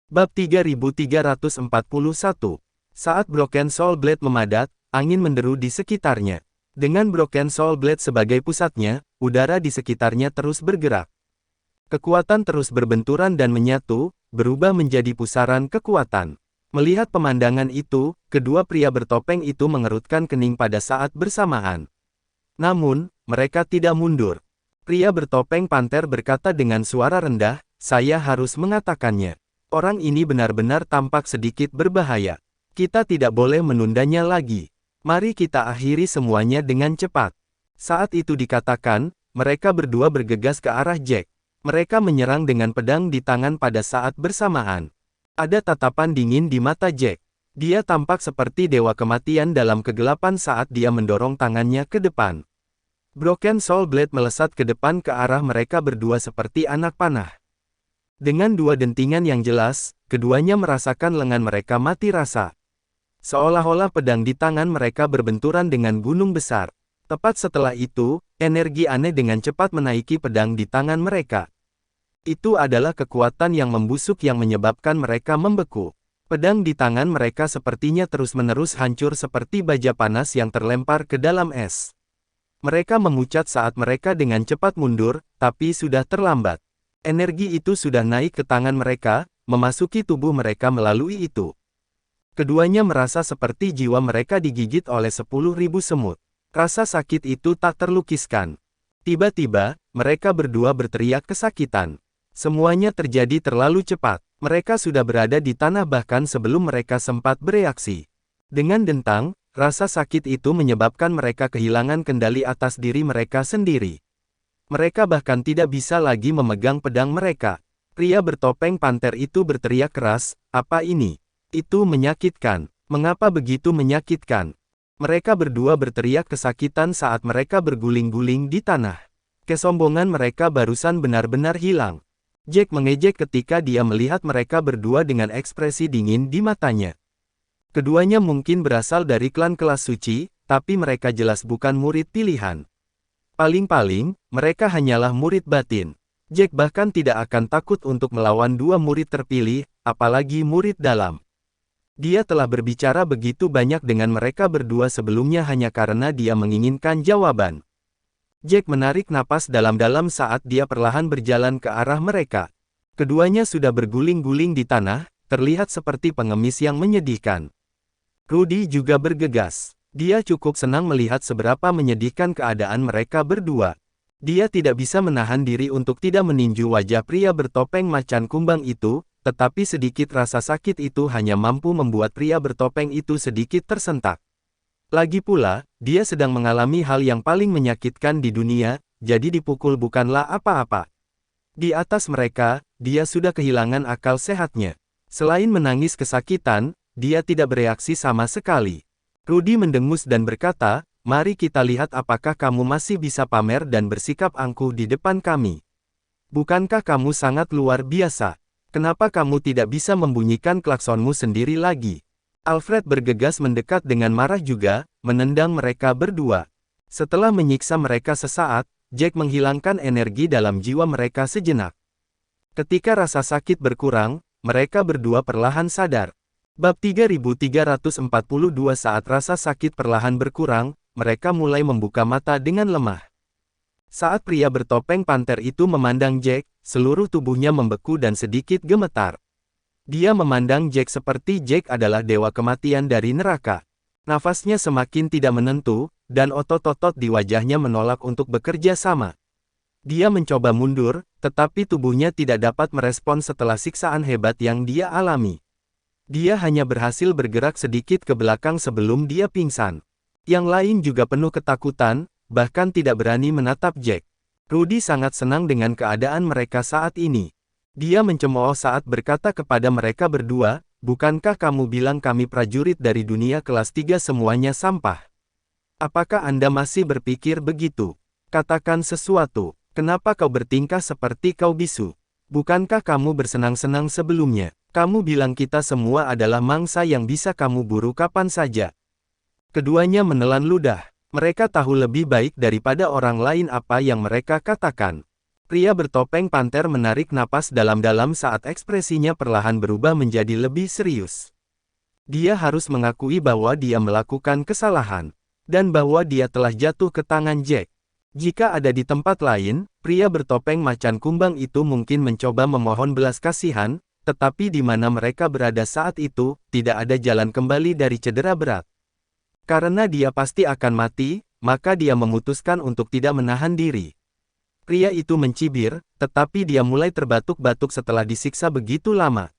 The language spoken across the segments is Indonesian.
Bab 3341. Saat Broken Soul Blade memadat, angin menderu di sekitarnya. Dengan Broken Soul Blade sebagai pusatnya, udara di sekitarnya terus bergerak. Kekuatan terus berbenturan dan menyatu, berubah menjadi pusaran kekuatan. Melihat pemandangan itu, kedua pria bertopeng itu mengerutkan kening pada saat bersamaan. Namun, mereka tidak mundur. Pria bertopeng panter berkata dengan suara rendah, "Saya harus mengatakannya. Orang ini benar-benar tampak sedikit berbahaya. Kita tidak boleh menundanya lagi. Mari kita akhiri semuanya dengan cepat." Saat itu dikatakan, mereka berdua bergegas ke arah Jack. Mereka menyerang dengan pedang di tangan pada saat bersamaan. Ada tatapan dingin di mata Jack. Dia tampak seperti dewa kematian dalam kegelapan saat dia mendorong tangannya ke depan. Broken Soul Blade melesat ke depan ke arah mereka berdua seperti anak panah. Dengan dua dentingan yang jelas, keduanya merasakan lengan mereka mati rasa. Seolah-olah pedang di tangan mereka berbenturan dengan gunung besar. Tepat setelah itu, energi aneh dengan cepat menaiki pedang di tangan mereka. Itu adalah kekuatan yang membusuk yang menyebabkan mereka membeku. Pedang di tangan mereka sepertinya terus-menerus hancur seperti baja panas yang terlempar ke dalam es. Mereka memucat saat mereka dengan cepat mundur, tapi sudah terlambat. Energi itu sudah naik ke tangan mereka, memasuki tubuh mereka melalui itu. Keduanya merasa seperti jiwa mereka digigit oleh 10.000 semut. Rasa sakit itu tak terlukiskan. Tiba-tiba, mereka berdua berteriak kesakitan. Semuanya terjadi terlalu cepat. Mereka sudah berada di tanah bahkan sebelum mereka sempat bereaksi. Dengan dentang, rasa sakit itu menyebabkan mereka kehilangan kendali atas diri mereka sendiri. Mereka bahkan tidak bisa lagi memegang pedang mereka. Pria bertopeng panter itu berteriak keras, "Apa ini? Itu menyakitkan. Mengapa begitu menyakitkan?" Mereka berdua berteriak kesakitan saat mereka berguling-guling di tanah. Kesombongan mereka barusan benar-benar hilang. Jack mengejek ketika dia melihat mereka berdua dengan ekspresi dingin di matanya. Keduanya mungkin berasal dari klan kelas suci, tapi mereka jelas bukan murid pilihan. Paling-paling, mereka hanyalah murid batin. Jack bahkan tidak akan takut untuk melawan dua murid terpilih, apalagi murid dalam. Dia telah berbicara begitu banyak dengan mereka berdua sebelumnya hanya karena dia menginginkan jawaban. Jack menarik napas dalam-dalam saat dia perlahan berjalan ke arah mereka. Keduanya sudah berguling-guling di tanah, terlihat seperti pengemis yang menyedihkan. Rudy juga bergegas. Dia cukup senang melihat seberapa menyedihkan keadaan mereka berdua. Dia tidak bisa menahan diri untuk tidak meninju wajah pria bertopeng macan kumbang itu, tetapi sedikit rasa sakit itu hanya mampu membuat pria bertopeng itu sedikit tersentak. Lagi pula, dia sedang mengalami hal yang paling menyakitkan di dunia, jadi dipukul bukanlah apa-apa. Di atas mereka, dia sudah kehilangan akal sehatnya. Selain menangis kesakitan, dia tidak bereaksi sama sekali. Rudy mendengus dan berkata, "Mari kita lihat apakah kamu masih bisa pamer dan bersikap angkuh di depan kami. Bukankah kamu sangat luar biasa? Kenapa kamu tidak bisa membunyikan klaksonmu sendiri lagi?" Alfred bergegas mendekat dengan marah juga, menendang mereka berdua. Setelah menyiksa mereka sesaat, Jack menghilangkan energi dalam jiwa mereka sejenak. Ketika rasa sakit berkurang, mereka berdua perlahan sadar. Bab 3342. Saat rasa sakit perlahan berkurang, mereka mulai membuka mata dengan lemah. Saat pria bertopeng panter itu memandang Jack, seluruh tubuhnya membeku dan sedikit gemetar. Dia memandang Jack seperti Jack adalah dewa kematian dari neraka. Nafasnya semakin tidak menentu, dan otot-otot di wajahnya menolak untuk bekerja sama. Dia mencoba mundur, tetapi tubuhnya tidak dapat merespon setelah siksaan hebat yang dia alami. Dia hanya berhasil bergerak sedikit ke belakang sebelum dia pingsan. Yang lain juga penuh ketakutan, bahkan tidak berani menatap Jack. Rudy sangat senang dengan keadaan mereka saat ini. Dia mencemooh saat berkata kepada mereka berdua, "Bukankah kamu bilang kami prajurit dari dunia kelas 3 semuanya sampah? Apakah Anda masih berpikir begitu? Katakan sesuatu. Kenapa kau bertingkah seperti kau bisu? Bukankah kamu bersenang-senang sebelumnya? Kamu bilang kita semua adalah mangsa yang bisa kamu buru kapan saja." Keduanya menelan ludah. Mereka tahu lebih baik daripada orang lain apa yang mereka katakan. Pria bertopeng panter menarik napas dalam-dalam saat ekspresinya perlahan berubah menjadi lebih serius. Dia harus mengakui bahwa dia melakukan kesalahan, dan bahwa dia telah jatuh ke tangan Jack. Jika ada di tempat lain, pria bertopeng macan kumbang itu mungkin mencoba memohon belas kasihan, tetapi di mana mereka berada saat itu, tidak ada jalan kembali dari cedera berat. Karena dia pasti akan mati, maka dia memutuskan untuk tidak menahan diri. Pria itu mencibir, tetapi dia mulai terbatuk-batuk setelah disiksa begitu lama.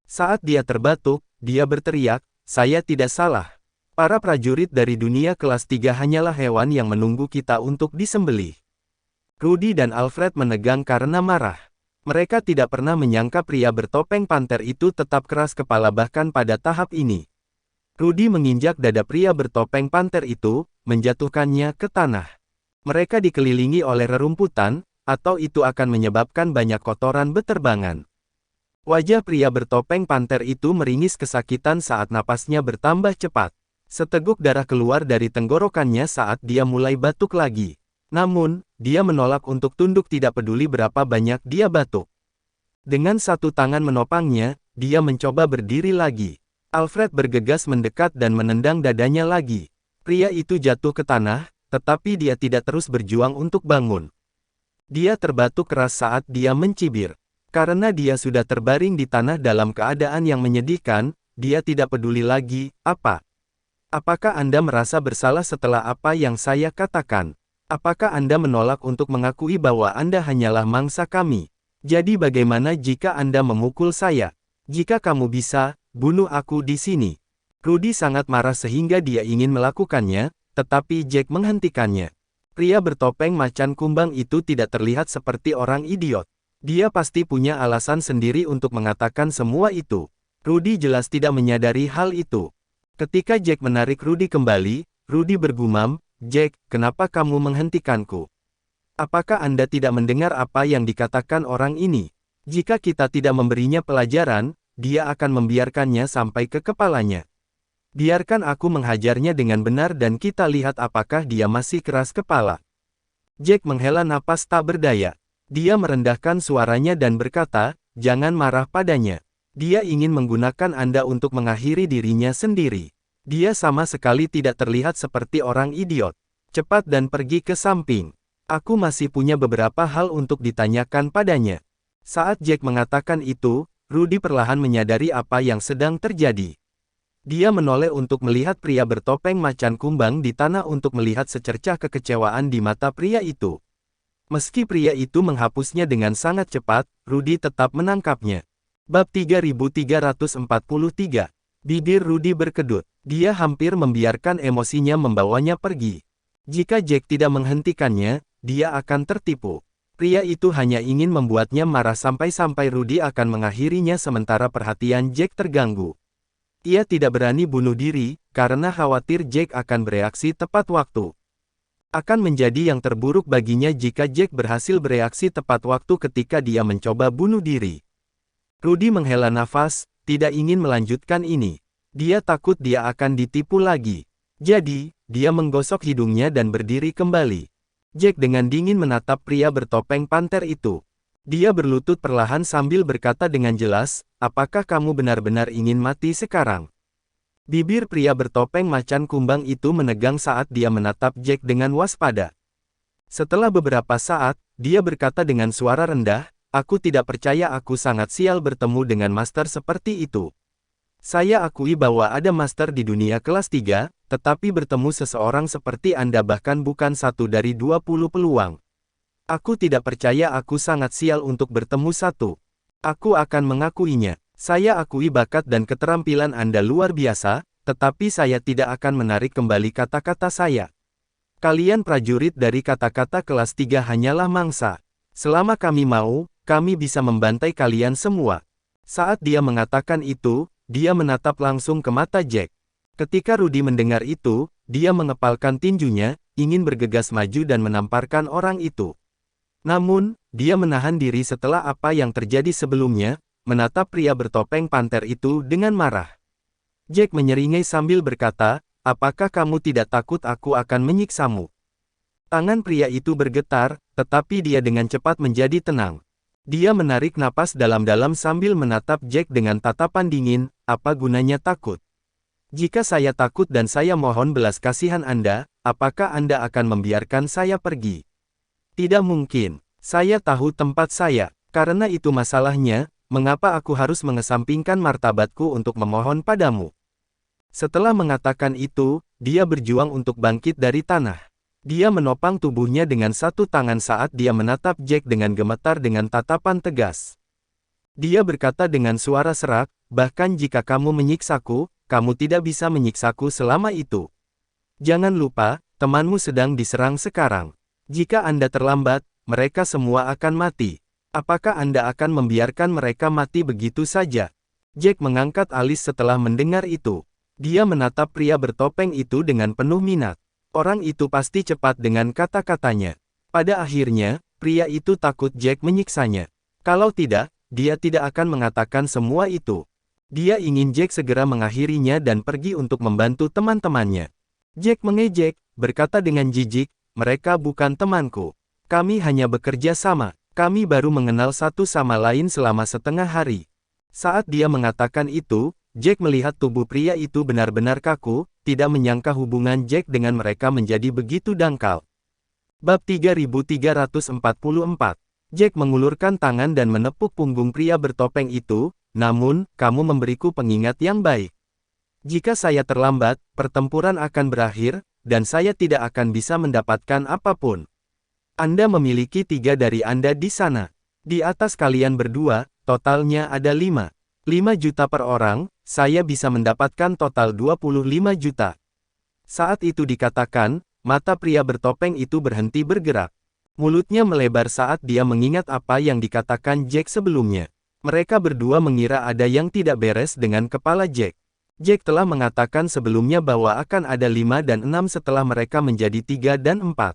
Saat dia terbatuk, dia berteriak, "Saya tidak salah. Para prajurit dari dunia kelas 3 hanyalah hewan yang menunggu kita untuk disembelih." Rudy dan Alfred menegang karena marah. Mereka tidak pernah menyangka pria bertopeng panter itu tetap keras kepala bahkan pada tahap ini. Rudy menginjak dada pria bertopeng panter itu, menjatuhkannya ke tanah. Mereka dikelilingi oleh rerumputan, atau itu akan menyebabkan banyak kotoran beterbangan. Wajah pria bertopeng panter itu meringis kesakitan saat napasnya bertambah cepat. Seteguk darah keluar dari tenggorokannya saat dia mulai batuk lagi. Namun, dia menolak untuk tunduk tidak peduli berapa banyak dia batuk. Dengan satu tangan menopangnya, dia mencoba berdiri lagi. Alfred bergegas mendekat dan menendang dadanya lagi. Pria itu jatuh ke tanah, tetapi dia tidak terus berjuang untuk bangun. Dia terbatuk keras saat dia mencibir. Karena dia sudah terbaring di tanah dalam keadaan yang menyedihkan, dia tidak peduli lagi, Apakah Anda merasa bersalah setelah apa yang saya katakan? Apakah Anda menolak untuk mengakui bahwa Anda hanyalah mangsa kami? Jadi bagaimana jika Anda memukul saya? Jika kamu bisa, bunuh aku di sini. Rudy sangat marah sehingga dia ingin melakukannya, tetapi Jack menghentikannya. Pria bertopeng macan kumbang itu tidak terlihat seperti orang idiot. Dia pasti punya alasan sendiri untuk mengatakan semua itu. Rudy jelas tidak menyadari hal itu. Ketika Jack menarik Rudy kembali, Rudy bergumam, "Jack, kenapa kamu menghentikanku? Apakah Anda tidak mendengar apa yang dikatakan orang ini? Jika kita tidak memberinya pelajaran, dia akan membiarkannya sampai ke kepalanya. Biarkan aku menghajarnya dengan benar dan kita lihat apakah dia masih keras kepala." Jack menghela napas tak berdaya. Dia merendahkan suaranya dan berkata, "Jangan marah padanya. Dia ingin menggunakan Anda untuk mengakhiri dirinya sendiri. Dia sama sekali tidak terlihat seperti orang idiot. Cepat dan pergi ke samping. Aku masih punya beberapa hal untuk ditanyakan padanya." Saat Jack mengatakan itu, Rudy perlahan menyadari apa yang sedang terjadi. Dia menoleh untuk melihat pria bertopeng macan kumbang di tanah untuk melihat secercah kekecewaan di mata pria itu. Meski pria itu menghapusnya dengan sangat cepat, Rudy tetap menangkapnya. Bab 3343. Bibir Rudy berkedut. Dia hampir membiarkan emosinya membawanya pergi. Jika Jack tidak menghentikannya, dia akan tertipu. Pria itu hanya ingin membuatnya marah sampai-sampai Rudy akan mengakhirinya sementara perhatian Jack terganggu. Ia tidak berani bunuh diri, karena khawatir Jack akan bereaksi tepat waktu. Akan menjadi yang terburuk baginya jika Jack berhasil bereaksi tepat waktu ketika dia mencoba bunuh diri. Rudy menghela nafas, tidak ingin melanjutkan ini. Dia takut dia akan ditipu lagi. Jadi, dia menggosok hidungnya dan berdiri kembali. Jack dengan dingin menatap pria bertopeng panter itu. Dia berlutut perlahan sambil berkata dengan jelas, "Apakah kamu benar-benar ingin mati sekarang?" Bibir pria bertopeng macan kumbang itu menegang saat dia menatap Jack dengan waspada. Setelah beberapa saat, dia berkata dengan suara rendah, "Aku tidak percaya aku sangat sial bertemu dengan master seperti itu. Saya akui bahwa ada master di dunia kelas 3, tetapi bertemu seseorang seperti Anda bahkan bukan satu dari 20 peluang. Aku tidak percaya aku sangat sial untuk bertemu satu. Aku akan mengakuinya. Saya akui bakat dan keterampilan Anda luar biasa, tetapi saya tidak akan menarik kembali kata-kata saya. Kalian prajurit dari kata-kata kelas 3 hanyalah mangsa. Selama kami mau, kami bisa membantai kalian semua." Saat dia mengatakan itu, dia menatap langsung ke mata Jack. Ketika Rudy mendengar itu, dia mengepalkan tinjunya, ingin bergegas maju dan menamparkan orang itu. Namun, dia menahan diri setelah apa yang terjadi sebelumnya, menatap pria bertopeng panter itu dengan marah. Jack menyeringai sambil berkata, "Apakah kamu tidak takut aku akan menyiksamu? Tangan pria itu bergetar, tetapi dia dengan cepat menjadi tenang. Dia menarik napas dalam-dalam sambil menatap Jack dengan tatapan dingin, apa gunanya takut? Jika saya takut dan saya mohon belas kasihan Anda, apakah Anda akan membiarkan saya pergi? Tidak mungkin. Saya tahu tempat saya. Karena itu masalahnya, mengapa aku harus mengesampingkan martabatku untuk memohon padamu? Setelah mengatakan itu, dia berjuang untuk bangkit dari tanah. Dia menopang tubuhnya dengan satu tangan saat dia menatap Jack dengan gemetar dengan tatapan tegas. Dia berkata dengan suara serak, bahkan jika kamu menyiksaku, kamu tidak bisa menyiksaku selama itu. Jangan lupa, temanmu sedang diserang sekarang. Jika Anda terlambat, mereka semua akan mati. Apakah Anda akan membiarkan mereka mati begitu saja? Jack mengangkat alis setelah mendengar itu. Dia menatap pria bertopeng itu dengan penuh minat. Orang itu pasti cepat dengan kata-katanya. Pada akhirnya, pria itu takut Jack menyiksanya. Kalau tidak, dia tidak akan mengatakan semua itu. Dia ingin Jack segera mengakhirinya dan pergi untuk membantu teman-temannya. Jack mengejek, berkata dengan jijik, mereka bukan temanku. Kami hanya bekerja sama. Kami baru mengenal satu sama lain selama setengah hari. Saat dia mengatakan itu, Jack melihat tubuh pria itu benar-benar kaku, tidak menyangka hubungan Jack dengan mereka menjadi begitu dangkal. Bab 3344. Jack mengulurkan tangan dan menepuk punggung pria bertopeng itu, namun, kamu memberiku pengingat yang baik. Jika saya terlambat, pertempuran akan berakhir, dan saya tidak akan bisa mendapatkan apapun. Anda memiliki 3 dari Anda di sana. Di atas kalian berdua, totalnya ada 5 juta per orang, saya bisa mendapatkan total 25 juta. Saat itu dikatakan, mata pria bertopeng itu berhenti bergerak. Mulutnya melebar saat dia mengingat apa yang dikatakan Jack sebelumnya. Mereka berdua mengira ada yang tidak beres dengan kepala Jack. Jack telah mengatakan sebelumnya bahwa akan ada 5 dan 6 setelah mereka menjadi 3 dan 4.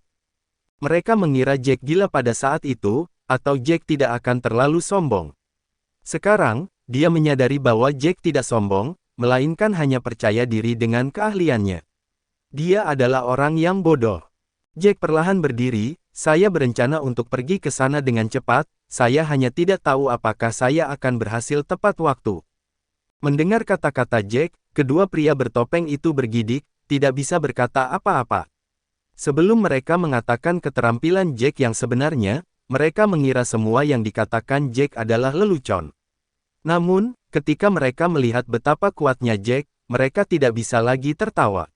Mereka mengira Jack gila pada saat itu, atau Jack tidak akan terlalu sombong. Sekarang, dia menyadari bahwa Jack tidak sombong, melainkan hanya percaya diri dengan keahliannya. Dia adalah orang yang bodoh. Jack perlahan berdiri, saya berencana untuk pergi ke sana dengan cepat, saya hanya tidak tahu apakah saya akan berhasil tepat waktu. Mendengar kata-kata Jack, kedua pria bertopeng itu bergidik, tidak bisa berkata apa-apa. Sebelum mereka mengatakan keterampilan Jack yang sebenarnya, mereka mengira semua yang dikatakan Jack adalah lelucon. Namun, ketika mereka melihat betapa kuatnya Jack, mereka tidak bisa lagi tertawa.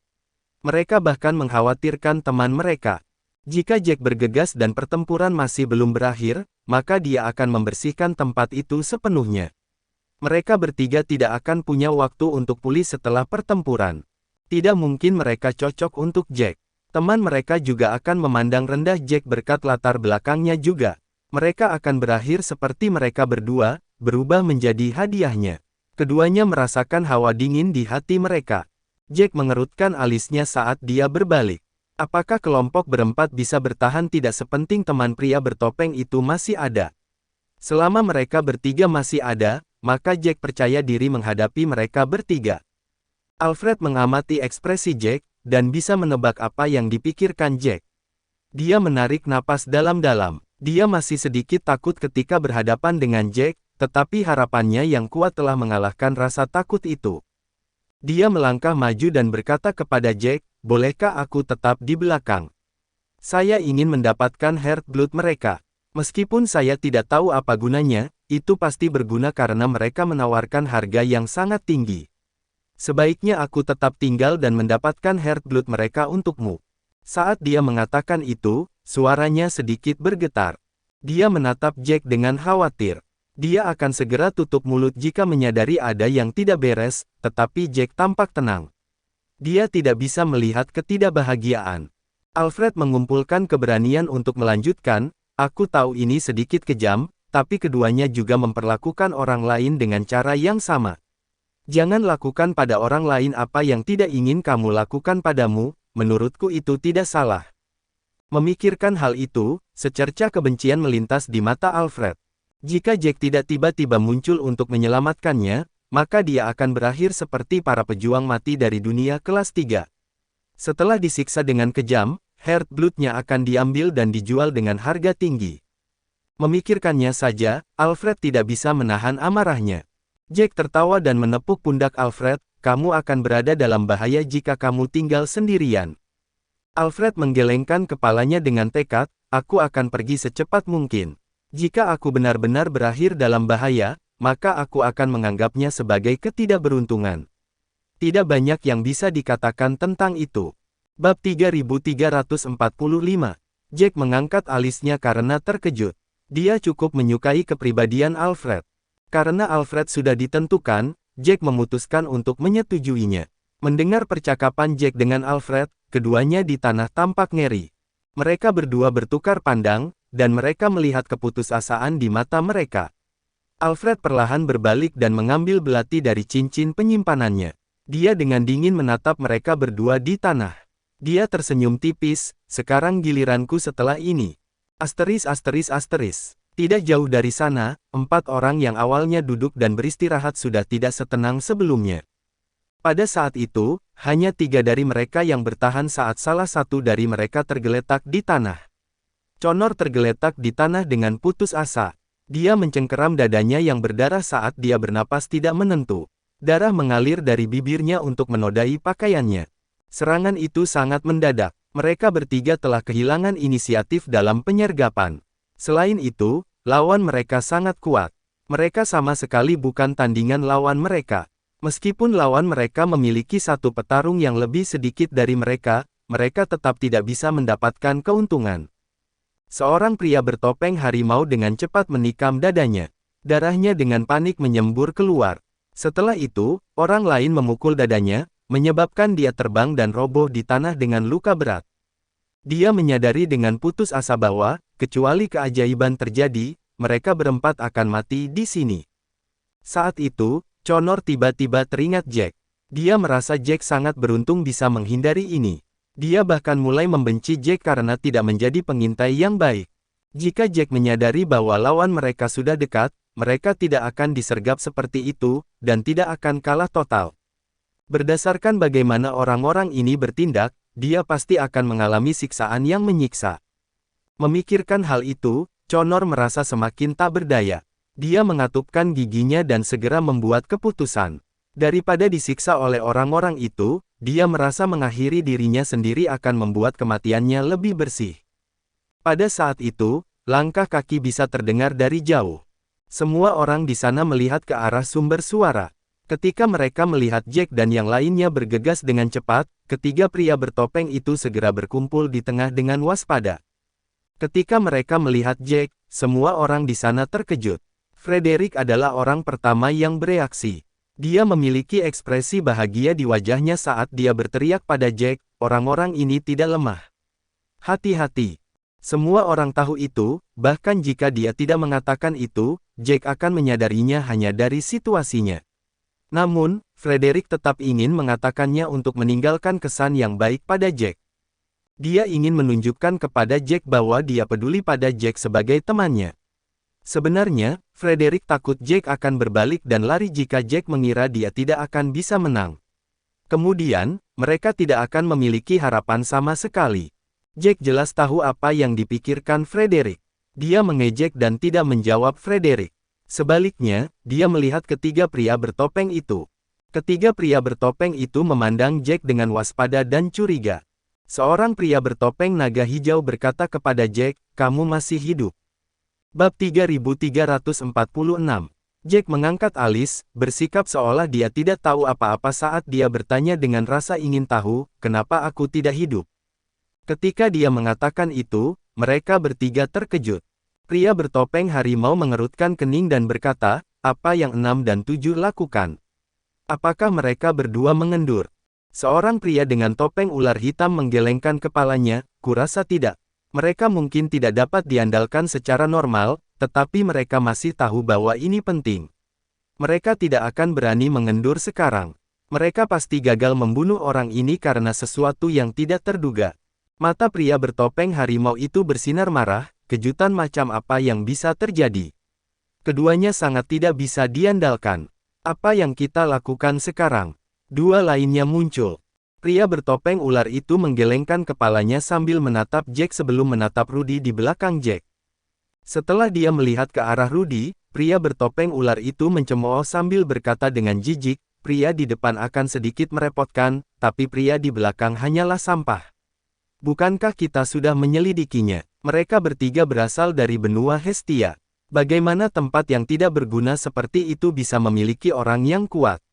Mereka bahkan mengkhawatirkan teman mereka. Jika Jack bergegas dan pertempuran masih belum berakhir, maka dia akan membersihkan tempat itu sepenuhnya. Mereka bertiga tidak akan punya waktu untuk pulih setelah pertempuran. Tidak mungkin mereka cocok untuk Jack. Teman mereka juga akan memandang rendah Jack berkat latar belakangnya juga. Mereka akan berakhir seperti mereka berdua, berubah menjadi hadiahnya. Keduanya merasakan hawa dingin di hati mereka. Jack mengerutkan alisnya saat dia berbalik. Apakah kelompok berempat bisa bertahan tidak sepenting teman pria bertopeng itu masih ada? Selama mereka bertiga masih ada, maka Jack percaya diri menghadapi mereka bertiga. Alfred mengamati ekspresi Jack, dan bisa menebak apa yang dipikirkan Jack. Dia menarik napas dalam-dalam. Dia masih sedikit takut ketika berhadapan dengan Jack, tetapi harapannya yang kuat telah mengalahkan rasa takut itu. Dia melangkah maju dan berkata kepada Jack, bolehkah aku tetap di belakang? Saya ingin mendapatkan Heartblood mereka. Meskipun saya tidak tahu apa gunanya, itu pasti berguna karena mereka menawarkan harga yang sangat tinggi. Sebaiknya aku tetap tinggal dan mendapatkan Heartblood mereka untukmu. Saat dia mengatakan itu, suaranya sedikit bergetar. Dia menatap Jack dengan khawatir. Dia akan segera tutup mulut jika menyadari ada yang tidak beres, tetapi Jack tampak tenang. Dia tidak bisa melihat ketidakbahagiaan. Alfred mengumpulkan keberanian untuk melanjutkan, aku tahu ini sedikit kejam, tapi keduanya juga memperlakukan orang lain dengan cara yang sama. Jangan lakukan pada orang lain apa yang tidak ingin kamu lakukan padamu, menurutku itu tidak salah. Memikirkan hal itu, secerca kebencian melintas di mata Alfred. Jika Jack tidak tiba-tiba muncul untuk menyelamatkannya, maka dia akan berakhir seperti para pejuang mati dari dunia kelas 3. Setelah disiksa dengan kejam, Heartblood-nya akan diambil dan dijual dengan harga tinggi. Memikirkannya saja, Alfred tidak bisa menahan amarahnya. Jack tertawa dan menepuk pundak Alfred, kamu akan berada dalam bahaya jika kamu tinggal sendirian. Alfred menggelengkan kepalanya dengan tekad, aku akan pergi secepat mungkin. Jika aku benar-benar berakhir dalam bahaya, maka aku akan menganggapnya sebagai ketidakberuntungan. Tidak banyak yang bisa dikatakan tentang itu. Bab 3345. Jack mengangkat alisnya karena terkejut. Dia cukup menyukai kepribadian Alfred. Karena Alfred sudah ditentukan, Jack memutuskan untuk menyetujuinya. Mendengar percakapan Jack dengan Alfred, keduanya di tanah tampak ngeri. Mereka berdua bertukar pandang, dan mereka melihat keputusasaan di mata mereka. Alfred perlahan berbalik dan mengambil belati dari cincin penyimpanannya. Dia dengan dingin menatap mereka berdua di tanah. Dia tersenyum tipis, sekarang giliranku setelah ini. Tidak jauh dari sana, 4 orang yang awalnya duduk dan beristirahat sudah tidak setenang sebelumnya. Pada saat itu, hanya 3 dari mereka yang bertahan saat salah satu dari mereka tergeletak di tanah. Connor tergeletak di tanah dengan putus asa. Dia mencengkeram dadanya yang berdarah saat dia bernapas tidak menentu. Darah mengalir dari bibirnya untuk menodai pakaiannya. Serangan itu sangat mendadak. Mereka bertiga telah kehilangan inisiatif dalam penyergapan. Selain itu, lawan mereka sangat kuat. Mereka sama sekali bukan tandingan lawan mereka. Meskipun lawan mereka memiliki satu petarung yang lebih sedikit dari mereka, mereka tetap tidak bisa mendapatkan keuntungan. Seorang pria bertopeng harimau dengan cepat menikam dadanya. Darahnya dengan panik menyembur keluar. Setelah itu, orang lain memukul dadanya, menyebabkan dia terbang dan roboh di tanah dengan luka berat. Dia menyadari dengan putus asa bahwa, kecuali keajaiban terjadi, mereka berempat akan mati di sini. Saat itu, Connor tiba-tiba teringat Jack. Dia merasa Jack sangat beruntung bisa menghindari ini. Dia bahkan mulai membenci Jack karena tidak menjadi pengintai yang baik. Jika Jack menyadari bahwa lawan mereka sudah dekat, mereka tidak akan disergap seperti itu, dan tidak akan kalah total. Berdasarkan bagaimana orang-orang ini bertindak, dia pasti akan mengalami siksaan yang menyiksa. Memikirkan hal itu, Connor merasa semakin tak berdaya. Dia mengatupkan giginya dan segera membuat keputusan. Daripada disiksa oleh orang-orang itu, dia merasa mengakhiri dirinya sendiri akan membuat kematiannya lebih bersih. Pada saat itu, langkah kaki bisa terdengar dari jauh. Semua orang di sana melihat ke arah sumber suara. Ketika mereka melihat Jack dan yang lainnya bergegas dengan cepat, ketiga pria bertopeng itu segera berkumpul di tengah dengan waspada. Ketika mereka melihat Jack, semua orang di sana terkejut. Frederick adalah orang pertama yang bereaksi. Dia memiliki ekspresi bahagia di wajahnya saat dia berteriak pada Jack, orang-orang ini tidak lemah. Hati-hati. Semua orang tahu itu, bahkan jika dia tidak mengatakan itu, Jack akan menyadarinya hanya dari situasinya. Namun, Frederick tetap ingin mengatakannya untuk meninggalkan kesan yang baik pada Jack. Dia ingin menunjukkan kepada Jack bahwa dia peduli pada Jack sebagai temannya. Sebenarnya, Frederick takut Jack akan berbalik dan lari jika Jack mengira dia tidak akan bisa menang. Kemudian, mereka tidak akan memiliki harapan sama sekali. Jack jelas tahu apa yang dipikirkan Frederick. Dia mengejek dan tidak menjawab Frederick. Sebaliknya, dia melihat ketiga pria bertopeng itu. Ketiga pria bertopeng itu memandang Jack dengan waspada dan curiga. Seorang pria bertopeng naga hijau berkata kepada Jack, kamu masih hidup. Bab 3346. Jack mengangkat alis, bersikap seolah dia tidak tahu apa-apa saat dia bertanya dengan rasa ingin tahu, kenapa aku tidak hidup. Ketika dia mengatakan itu, mereka bertiga terkejut. Pria bertopeng harimau mengerutkan kening dan berkata, apa yang 6 dan 7 lakukan? Apakah mereka berdua mengendur? Seorang pria dengan topeng ular hitam menggelengkan kepalanya, kurasa tidak. Mereka mungkin tidak dapat diandalkan secara normal, tetapi mereka masih tahu bahwa ini penting. Mereka tidak akan berani mengendur sekarang. Mereka pasti gagal membunuh orang ini karena sesuatu yang tidak terduga. Mata pria bertopeng harimau itu bersinar marah, kejutan macam apa yang bisa terjadi. Keduanya sangat tidak bisa diandalkan. Apa yang kita lakukan sekarang? Dua lainnya muncul. Pria bertopeng ular itu menggelengkan kepalanya sambil menatap Jack sebelum menatap Rudy di belakang Jack. Setelah dia melihat ke arah Rudy, pria bertopeng ular itu mencemooh sambil berkata dengan jijik, pria di depan akan sedikit merepotkan, tapi pria di belakang hanyalah sampah. Bukankah kita sudah menyelidikinya? Mereka bertiga berasal dari benua Hestia. Bagaimana tempat yang tidak berguna seperti itu bisa memiliki orang yang kuat?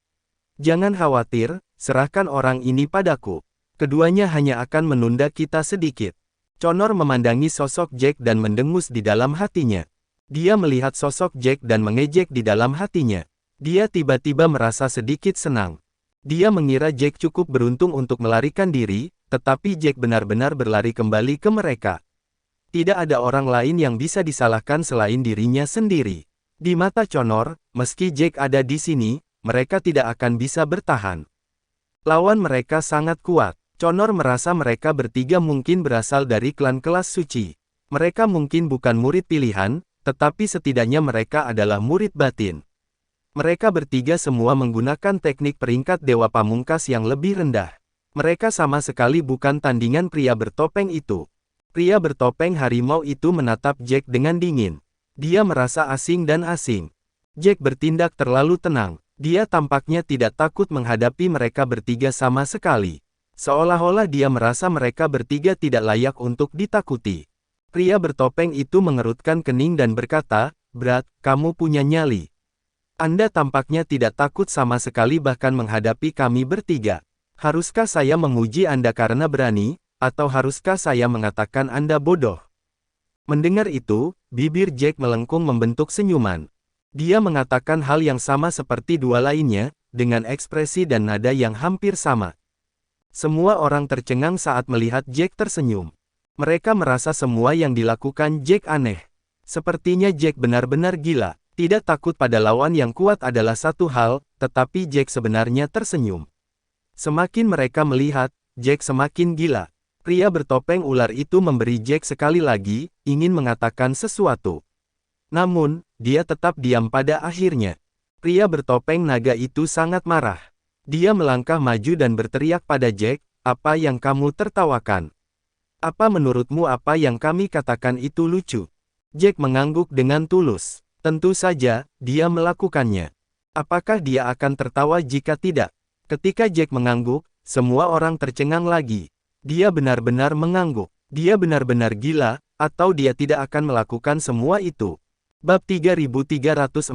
Jangan khawatir, serahkan orang ini padaku. Keduanya hanya akan menunda kita sedikit. Connor memandangi sosok Jack dan mendengus di dalam hatinya. Dia melihat sosok Jack dan mengejek di dalam hatinya. Dia tiba-tiba merasa sedikit senang. Dia mengira Jack cukup beruntung untuk melarikan diri, tetapi Jack benar-benar berlari kembali ke mereka. Tidak ada orang lain yang bisa disalahkan selain dirinya sendiri. Di mata Connor, meski Jack ada di sini, mereka tidak akan bisa bertahan. Lawan mereka sangat kuat. Connor merasa mereka bertiga mungkin berasal dari klan kelas suci. Mereka mungkin bukan murid pilihan, tetapi setidaknya mereka adalah murid batin. Mereka bertiga semua menggunakan teknik peringkat dewa pamungkas yang lebih rendah. Mereka sama sekali bukan tandingan pria bertopeng itu. Pria bertopeng harimau itu menatap Jack dengan dingin. Dia merasa asing dan asing. Jack bertindak terlalu tenang. Dia tampaknya tidak takut menghadapi mereka bertiga sama sekali. Seolah-olah dia merasa mereka bertiga tidak layak untuk ditakuti. Pria bertopeng itu mengerutkan kening dan berkata, "Brad, kamu punya nyali. Anda tampaknya tidak takut sama sekali bahkan menghadapi kami bertiga. Haruskah saya memuji Anda karena berani, atau haruskah saya mengatakan Anda bodoh?" Mendengar itu, bibir Jack melengkung membentuk senyuman. Dia mengatakan hal yang sama seperti dua lainnya, dengan ekspresi dan nada yang hampir sama. Semua orang tercengang saat melihat Jack tersenyum. Mereka merasa semua yang dilakukan Jack aneh. Sepertinya Jack benar-benar gila. Tidak takut pada lawan yang kuat adalah satu hal, tetapi Jack sebenarnya tersenyum. Semakin mereka melihat, Jack semakin gila. Pria bertopeng ular itu memberi Jack sekali lagi, ingin mengatakan sesuatu. Namun, dia tetap diam pada akhirnya. Pria bertopeng naga itu sangat marah. Dia melangkah maju dan berteriak pada Jack, "Apa yang kamu tertawakan? Apa menurutmu apa yang kami katakan itu lucu?" Jack mengangguk dengan tulus. Tentu saja, dia melakukannya. Apakah dia akan tertawa jika tidak? Ketika Jack mengangguk, semua orang tercengang lagi. Dia benar-benar mengangguk. Dia benar-benar gila, atau dia tidak akan melakukan semua itu. Bab 3347.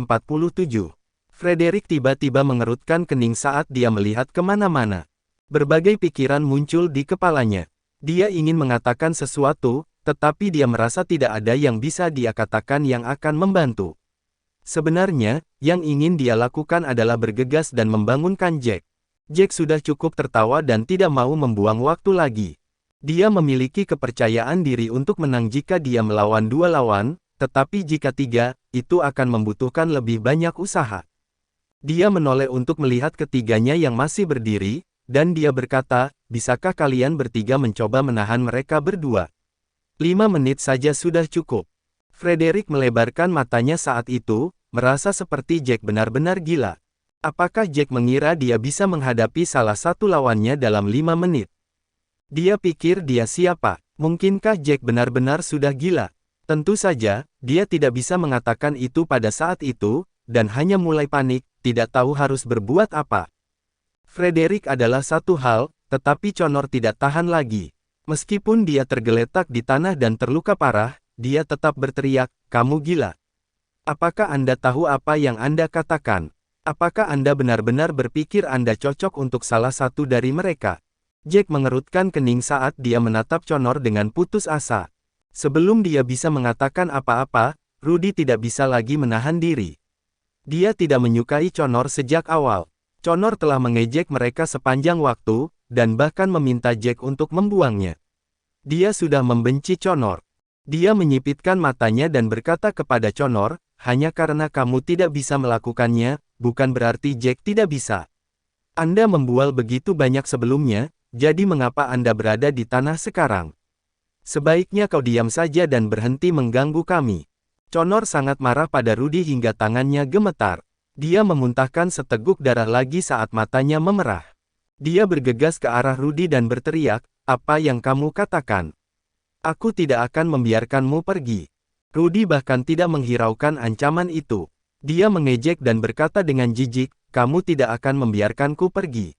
Frederick tiba-tiba mengerutkan kening saat dia melihat kemana-mana. Berbagai pikiran muncul di kepalanya. Dia ingin mengatakan sesuatu, tetapi dia merasa tidak ada yang bisa dia katakan yang akan membantu. Sebenarnya, yang ingin dia lakukan adalah bergegas dan membangunkan Jack. Jack sudah cukup tertawa dan tidak mau membuang waktu lagi. Dia memiliki kepercayaan diri untuk menang jika dia melawan dua lawan, tetapi jika tiga, itu akan membutuhkan lebih banyak usaha. Dia menoleh untuk melihat ketiganya yang masih berdiri, dan dia berkata, "Bisakah kalian bertiga mencoba menahan mereka berdua? 5 menit saja sudah cukup." Frederick melebarkan matanya saat itu, merasa seperti Jack benar-benar gila. Apakah Jack mengira dia bisa menghadapi salah satu lawannya dalam 5 menit? Dia pikir dia siapa? Mungkinkah Jack benar-benar sudah gila? Tentu saja, dia tidak bisa mengatakan itu pada saat itu, dan hanya mulai panik, tidak tahu harus berbuat apa. Frederick adalah satu hal, tetapi Connor tidak tahan lagi. Meskipun dia tergeletak di tanah dan terluka parah, dia tetap berteriak, "Kamu gila. Apakah Anda tahu apa yang Anda katakan? Apakah Anda benar-benar berpikir Anda cocok untuk salah satu dari mereka?" Jack mengerutkan kening saat dia menatap Connor dengan putus asa. Sebelum dia bisa mengatakan apa-apa, Rudy tidak bisa lagi menahan diri. Dia tidak menyukai Connor sejak awal. Connor telah mengejek mereka sepanjang waktu, dan bahkan meminta Jack untuk membuangnya. Dia sudah membenci Connor. Dia menyipitkan matanya dan berkata kepada Connor, "Hanya karena kamu tidak bisa melakukannya, bukan berarti Jack tidak bisa. Anda membual begitu banyak sebelumnya, jadi mengapa Anda berada di tanah sekarang? Sebaiknya kau diam saja dan berhenti mengganggu kami." Connor sangat marah pada Rudy hingga tangannya gemetar. Dia memuntahkan seteguk darah lagi saat matanya memerah. Dia bergegas ke arah Rudy dan berteriak, "Apa yang kamu katakan? Aku tidak akan membiarkanmu pergi." Rudy bahkan tidak menghiraukan ancaman itu. Dia mengejek dan berkata dengan jijik, "Kamu tidak akan membiarkanku pergi.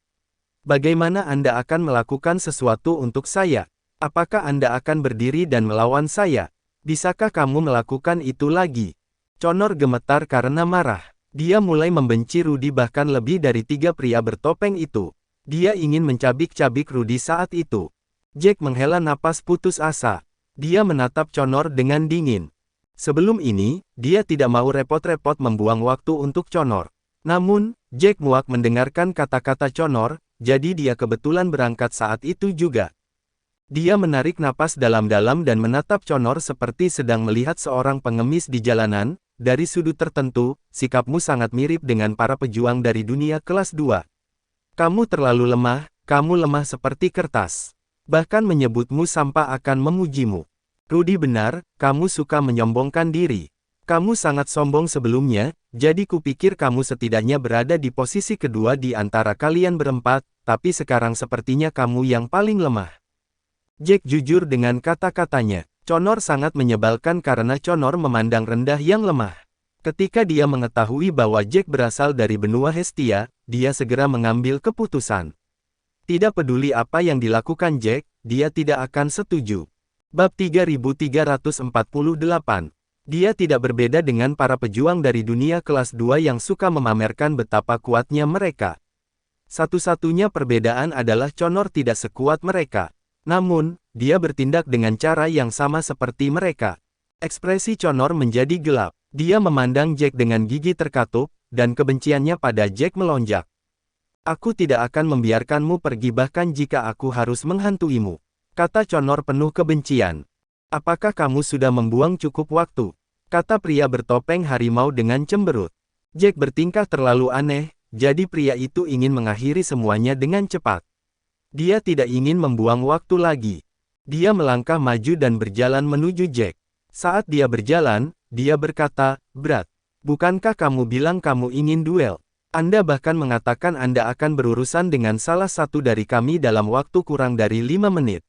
Bagaimana Anda akan melakukan sesuatu untuk saya? Apakah Anda akan berdiri dan melawan saya? Bisakah kamu melakukan itu lagi?" Connor gemetar karena marah. Dia mulai membenci Rudy bahkan lebih dari 3 pria bertopeng itu. Dia ingin mencabik-cabik Rudy saat itu. Jack menghela napas putus asa. Dia menatap Connor dengan dingin. Sebelum ini, dia tidak mau repot-repot membuang waktu untuk Connor. Namun, Jack muak mendengarkan kata-kata Connor, jadi dia kebetulan berangkat saat itu juga. Dia menarik napas dalam-dalam dan menatap Connor seperti sedang melihat seorang pengemis di jalanan. Dari sudut tertentu, sikapmu sangat mirip dengan para pejuang dari dunia kelas 2. Kamu terlalu lemah, kamu lemah seperti kertas. Bahkan menyebutmu sampah akan memujimu. Rudy benar, kamu suka menyombongkan diri. Kamu sangat sombong sebelumnya, jadi kupikir kamu setidaknya berada di posisi kedua di antara kalian berempat, tapi sekarang sepertinya kamu yang paling lemah. Jack jujur dengan kata-katanya. Connor sangat menyebalkan karena Connor memandang rendah yang lemah. Ketika dia mengetahui bahwa Jack berasal dari benua Hestia, dia segera mengambil keputusan. Tidak peduli apa yang dilakukan Jack, dia tidak akan setuju. Bab 3348. Dia tidak berbeda dengan para pejuang dari dunia kelas 2 yang suka memamerkan betapa kuatnya mereka. Satu-satunya perbedaan adalah Connor tidak sekuat mereka. Namun, dia bertindak dengan cara yang sama seperti mereka. Ekspresi Connor menjadi gelap. Dia memandang Jack dengan gigi terkatup, dan kebenciannya pada Jack melonjak. "Aku tidak akan membiarkanmu pergi bahkan jika aku harus menghantuimu," kata Connor penuh kebencian. "Apakah kamu sudah membuang cukup waktu?" kata pria bertopeng harimau dengan cemberut. Jack bertingkah terlalu aneh, jadi pria itu ingin mengakhiri semuanya dengan cepat. Dia tidak ingin membuang waktu lagi. Dia melangkah maju dan berjalan menuju Jack. Saat dia berjalan, dia berkata, "Brad, bukankah kamu bilang kamu ingin duel? Anda bahkan mengatakan Anda akan berurusan dengan salah satu dari kami dalam waktu kurang dari 5 menit.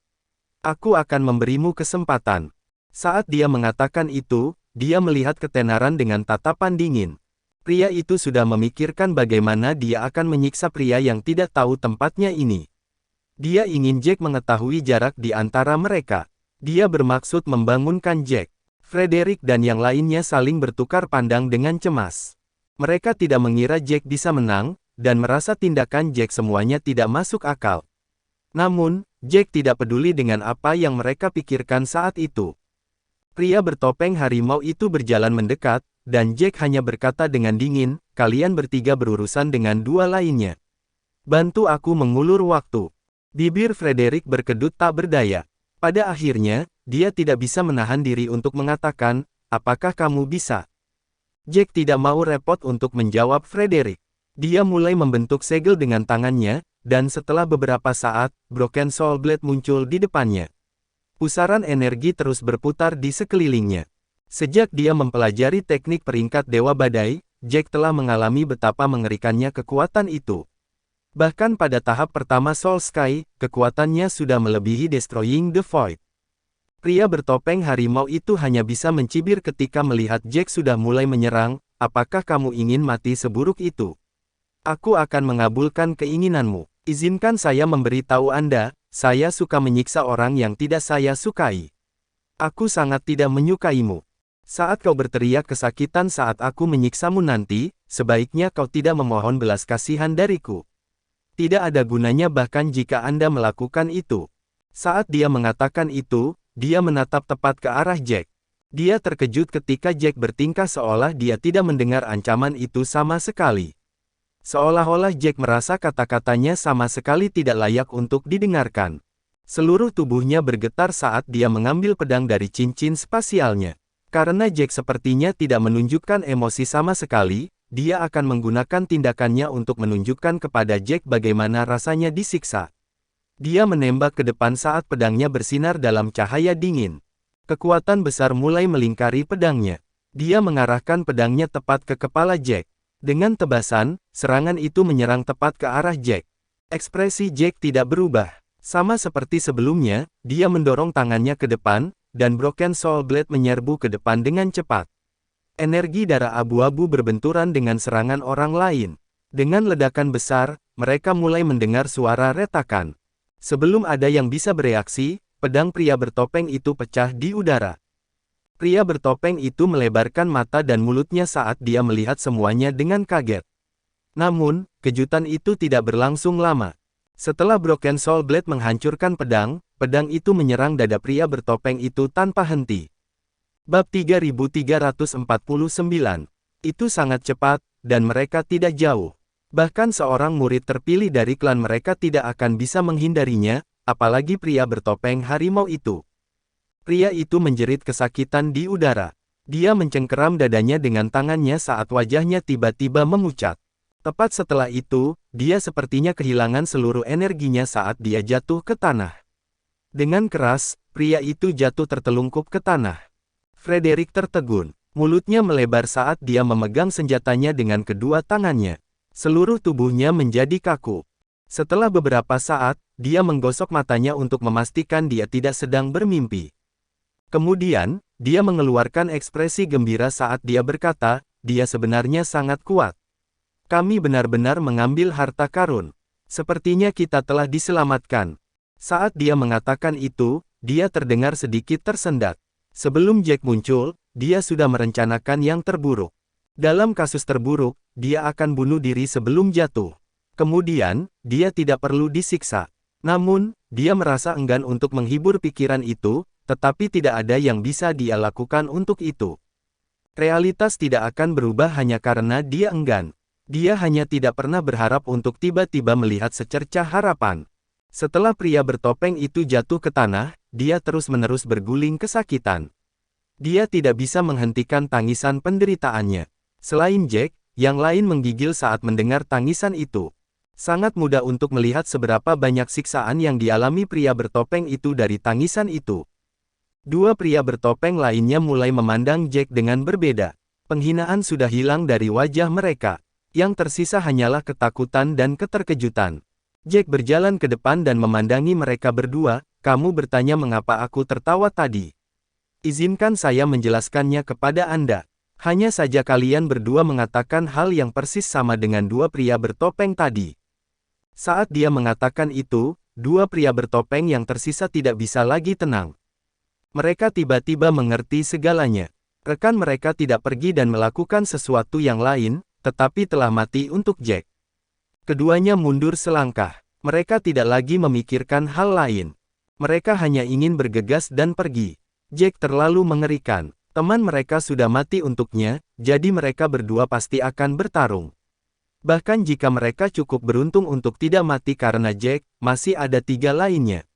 Aku akan memberimu kesempatan." Saat dia mengatakan itu, dia melihat ketenaran dengan tatapan dingin. Pria itu sudah memikirkan bagaimana dia akan menyiksa pria yang tidak tahu tempatnya ini. Dia ingin Jack mengetahui jarak di antara mereka. Dia bermaksud membangunkan Jack. Frederick dan yang lainnya saling bertukar pandang dengan cemas. Mereka tidak mengira Jack bisa menang, dan merasa tindakan Jack semuanya tidak masuk akal. Namun, Jack tidak peduli dengan apa yang mereka pikirkan saat itu. Pria bertopeng harimau itu berjalan mendekat, dan Jack hanya berkata dengan dingin, "Kalian bertiga berurusan dengan 2 lainnya. Bantu aku mengulur waktu." Bibir Frederick berkedut tak berdaya. Pada akhirnya, dia tidak bisa menahan diri untuk mengatakan, "Apakah kamu bisa?" Jack tidak mau repot untuk menjawab Frederick. Dia mulai membentuk segel dengan tangannya, dan setelah beberapa saat, Broken Soul Blade muncul di depannya. Pusaran energi terus berputar di sekelilingnya. Sejak dia mempelajari teknik peringkat Dewa Badai, Jack telah mengalami betapa mengerikannya kekuatan itu. Bahkan pada tahap pertama Soul Sky, kekuatannya sudah melebihi Destroying the Void. Pria bertopeng harimau itu hanya bisa mencibir ketika melihat Jack sudah mulai menyerang. "Apakah kamu ingin mati seburuk itu? Aku akan mengabulkan keinginanmu. Izinkan saya memberitahu Anda, saya suka menyiksa orang yang tidak saya sukai. Aku sangat tidak menyukaimu. Saat kau berteriak kesakitan saat aku menyiksamu nanti, sebaiknya kau tidak memohon belas kasihan dariku. Tidak ada gunanya bahkan jika Anda melakukan itu." Saat dia mengatakan itu, dia menatap tepat ke arah Jack. Dia terkejut ketika Jack bertingkah seolah dia tidak mendengar ancaman itu sama sekali. Seolah-olah Jack merasa kata-katanya sama sekali tidak layak untuk didengarkan. Seluruh tubuhnya bergetar saat dia mengambil pedang dari cincin spasialnya. Karena Jack sepertinya tidak menunjukkan emosi sama sekali, dia akan menggunakan tindakannya untuk menunjukkan kepada Jack bagaimana rasanya disiksa. Dia menembak ke depan saat pedangnya bersinar dalam cahaya dingin. Kekuatan besar mulai melingkari pedangnya. Dia mengarahkan pedangnya tepat ke kepala Jack. Dengan tebasan, serangan itu menyerang tepat ke arah Jack. Ekspresi Jack tidak berubah. Sama seperti sebelumnya, dia mendorong tangannya ke depan, dan Broken Soul Blade menyerbu ke depan dengan cepat. Energi darah abu-abu berbenturan dengan serangan orang lain. Dengan ledakan besar, mereka mulai mendengar suara retakan. Sebelum ada yang bisa bereaksi, pedang pria bertopeng itu pecah di udara. Pria bertopeng itu melebarkan mata dan mulutnya saat dia melihat semuanya dengan kaget. Namun, kejutan itu tidak berlangsung lama. Setelah Broken Soul Blade menghancurkan pedang, pedang itu menyerang dada pria bertopeng itu tanpa henti. Bab 3349. Itu sangat cepat, dan mereka tidak jauh. Bahkan seorang murid terpilih dari klan mereka tidak akan bisa menghindarinya, apalagi pria bertopeng harimau itu. Pria itu menjerit kesakitan di udara. Dia mencengkeram dadanya dengan tangannya saat wajahnya tiba-tiba memucat. Tepat setelah itu, dia sepertinya kehilangan seluruh energinya saat dia jatuh ke tanah. Dengan keras, pria itu jatuh tertelungkup ke tanah. Frederick tertegun. Mulutnya melebar saat dia memegang senjatanya dengan kedua tangannya. Seluruh tubuhnya menjadi kaku. Setelah beberapa saat, dia menggosok matanya untuk memastikan dia tidak sedang bermimpi. Kemudian, dia mengeluarkan ekspresi gembira saat dia berkata, dia sebenarnya sangat kuat. Kami benar-benar mengambil harta karun. Sepertinya kita telah diselamatkan. Saat dia mengatakan itu, dia terdengar sedikit tersendat. Sebelum Jack muncul, dia sudah merencanakan yang terburuk. Dalam kasus terburuk, dia akan bunuh diri sebelum jatuh. Kemudian, dia tidak perlu disiksa. Namun, dia merasa enggan untuk menghibur pikiran itu, tetapi tidak ada yang bisa dia lakukan untuk itu. Realitas tidak akan berubah hanya karena dia enggan. Dia hanya tidak pernah berharap untuk tiba-tiba melihat secercah harapan. Setelah pria bertopeng itu jatuh ke tanah, dia terus-menerus berguling kesakitan. Dia tidak bisa menghentikan tangisan penderitaannya. Selain Jack, yang lain menggigil saat mendengar tangisan itu. Sangat mudah untuk melihat seberapa banyak siksaan yang dialami pria bertopeng itu dari tangisan itu. Dua pria bertopeng lainnya mulai memandang Jack dengan berbeda. Penghinaan sudah hilang dari wajah mereka. Yang tersisa hanyalah ketakutan dan keterkejutan. Jack berjalan ke depan dan memandangi mereka berdua, kamu bertanya mengapa aku tertawa tadi. Izinkan saya menjelaskannya kepada Anda. Hanya saja kalian berdua mengatakan hal yang persis sama dengan dua pria bertopeng tadi. Saat dia mengatakan itu, dua pria bertopeng yang tersisa tidak bisa lagi tenang. Mereka tiba-tiba mengerti segalanya. Rekan mereka tidak pergi dan melakukan sesuatu yang lain, tetapi telah mati untuk Jack. Keduanya mundur selangkah. Mereka tidak lagi memikirkan hal lain. Mereka hanya ingin bergegas dan pergi. Jack terlalu mengerikan. Teman mereka sudah mati untuknya, jadi mereka berdua pasti akan bertarung. Bahkan jika mereka cukup beruntung untuk tidak mati karena Jack, masih ada tiga lainnya.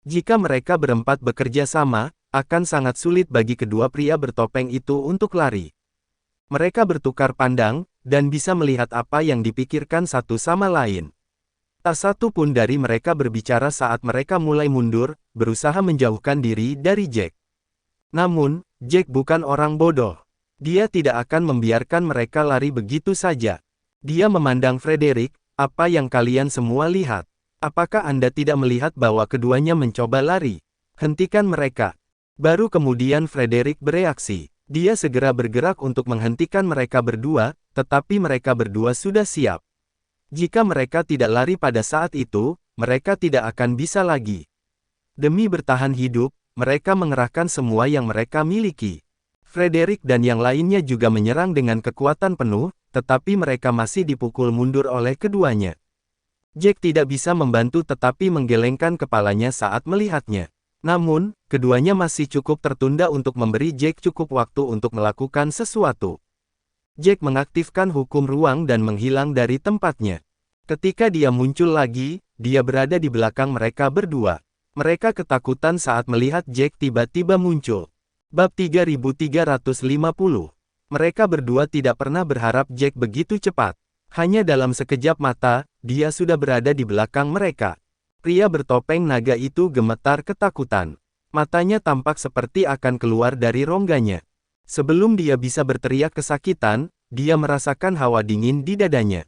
Jika mereka berempat bekerja sama, akan sangat sulit bagi kedua pria bertopeng itu untuk lari. Mereka bertukar pandang, dan bisa melihat apa yang dipikirkan satu sama lain. Tak satu pun dari mereka berbicara saat mereka mulai mundur, berusaha menjauhkan diri dari Jack. Namun, Jack bukan orang bodoh. Dia tidak akan membiarkan mereka lari begitu saja. Dia memandang Frederick, apa yang kalian semua lihat? Apakah Anda tidak melihat bahwa keduanya mencoba lari? Hentikan mereka. Baru kemudian Frederick bereaksi. Dia segera bergerak untuk menghentikan mereka berdua, tetapi mereka berdua sudah siap. Jika mereka tidak lari pada saat itu, mereka tidak akan bisa lagi. Demi bertahan hidup, mereka mengerahkan semua yang mereka miliki. Frederick dan yang lainnya juga menyerang dengan kekuatan penuh, tetapi mereka masih dipukul mundur oleh keduanya. Jack tidak bisa membantu tetapi menggelengkan kepalanya saat melihatnya. Namun, keduanya masih cukup tertunda untuk memberi Jack cukup waktu untuk melakukan sesuatu. Jack mengaktifkan hukum ruang dan menghilang dari tempatnya. Ketika dia muncul lagi, dia berada di belakang mereka berdua. Mereka ketakutan saat melihat Jack tiba-tiba muncul. Bab 3350. Mereka berdua tidak pernah berharap Jack begitu cepat. Hanya dalam sekejap mata, dia sudah berada di belakang mereka. Pria bertopeng naga itu gemetar ketakutan. Matanya tampak seperti akan keluar dari rongganya. Sebelum dia bisa berteriak kesakitan, dia merasakan hawa dingin di dadanya.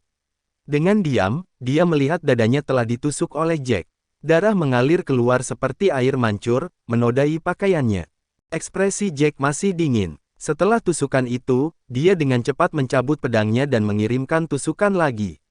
Dengan diam, dia melihat dadanya telah ditusuk oleh Jack. Darah mengalir keluar seperti air mancur, menodai pakaiannya. Ekspresi Jack masih dingin. Setelah tusukan itu, dia dengan cepat mencabut pedangnya dan mengirimkan tusukan lagi.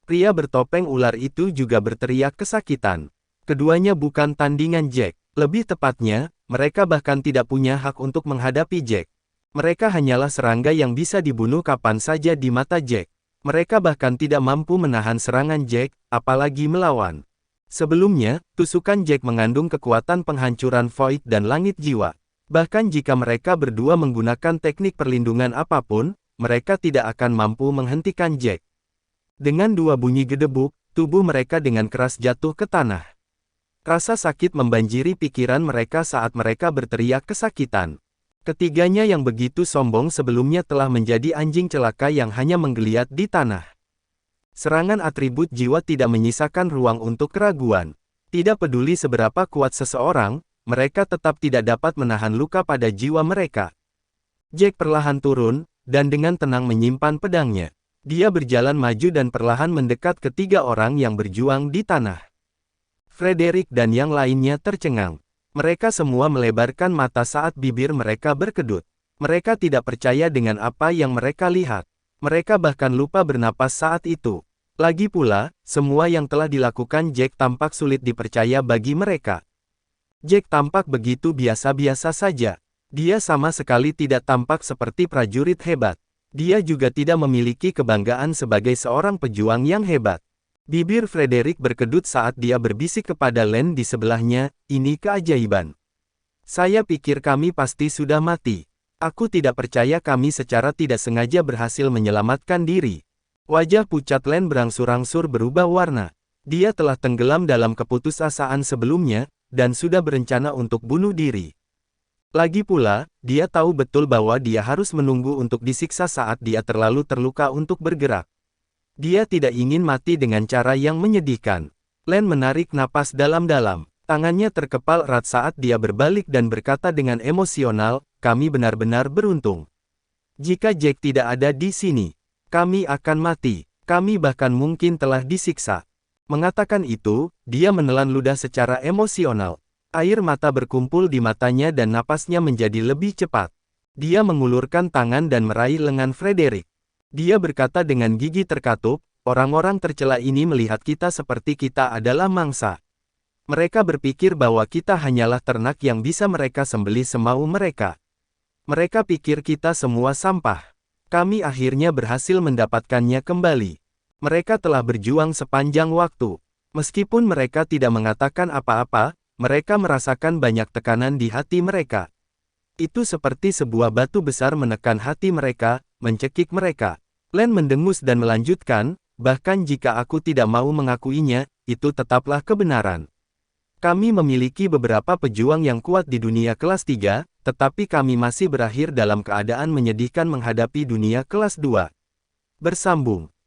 Pria bertopeng ular itu juga berteriak kesakitan. Keduanya bukan tandingan Jack. Lebih tepatnya, mereka bahkan tidak punya hak untuk menghadapi Jack. Mereka hanyalah serangga yang bisa dibunuh kapan saja di mata Jack. Mereka bahkan tidak mampu menahan serangan Jack, apalagi melawan. Sebelumnya, tusukan Jack mengandung kekuatan penghancuran void dan langit jiwa. Bahkan jika mereka berdua menggunakan teknik perlindungan apapun, mereka tidak akan mampu menghentikan Jack. Dengan dua bunyi gedebuk, tubuh mereka dengan keras jatuh ke tanah. Rasa sakit membanjiri pikiran mereka saat mereka berteriak kesakitan. Ketiganya yang begitu sombong sebelumnya telah menjadi anjing celaka yang hanya menggeliat di tanah. Serangan atribut jiwa tidak menyisakan ruang untuk keraguan. Tidak peduli seberapa kuat seseorang, mereka tetap tidak dapat menahan luka pada jiwa mereka. Jack perlahan turun, dan dengan tenang menyimpan pedangnya. Dia berjalan maju dan perlahan mendekat ke tiga orang yang berjuang di tanah. Frederick dan yang lainnya tercengang. Mereka semua melebarkan mata saat bibir mereka berkedut. Mereka tidak percaya dengan apa yang mereka lihat. Mereka bahkan lupa bernapas saat itu. Lagi pula, semua yang telah dilakukan Jack tampak sulit dipercaya bagi mereka. Jack tampak begitu biasa-biasa saja. Dia sama sekali tidak tampak seperti prajurit hebat. Dia juga tidak memiliki kebanggaan sebagai seorang pejuang yang hebat. Bibir Frederick berkedut saat dia berbisik kepada Len di sebelahnya, ini keajaiban. Saya pikir kami pasti sudah mati. Aku tidak percaya kami secara tidak sengaja berhasil menyelamatkan diri. Wajah pucat Len berangsur-angsur berubah warna. Dia telah tenggelam dalam keputusasaan sebelumnya, dan sudah berencana untuk bunuh diri. Lagi pula, dia tahu betul bahwa dia harus menunggu untuk disiksa saat dia terlalu terluka untuk bergerak. Dia tidak ingin mati dengan cara yang menyedihkan. Len menarik napas dalam-dalam. Tangannya terkepal erat saat dia berbalik dan berkata dengan emosional, kami benar-benar beruntung. Jika Jack tidak ada di sini, kami akan mati. Kami bahkan mungkin telah disiksa. Mengatakan itu, dia menelan ludah secara emosional. Air mata berkumpul di matanya dan napasnya menjadi lebih cepat. Dia mengulurkan tangan dan meraih lengan Frederick. Dia berkata dengan gigi terkatup, orang-orang tercela ini melihat kita seperti kita adalah mangsa. Mereka berpikir bahwa kita hanyalah ternak yang bisa mereka sembelih semau mereka. Mereka pikir kita semua sampah. Kami akhirnya berhasil mendapatkannya kembali. Mereka telah berjuang sepanjang waktu. Meskipun mereka tidak mengatakan apa-apa, mereka merasakan banyak tekanan di hati mereka. Itu seperti sebuah batu besar menekan hati mereka, mencekik mereka. Len mendengus dan melanjutkan, bahkan jika aku tidak mau mengakuinya, itu tetaplah kebenaran. Kami memiliki beberapa pejuang yang kuat di dunia kelas 3, tetapi kami masih berakhir dalam keadaan menyedihkan menghadapi dunia kelas 2. Bersambung.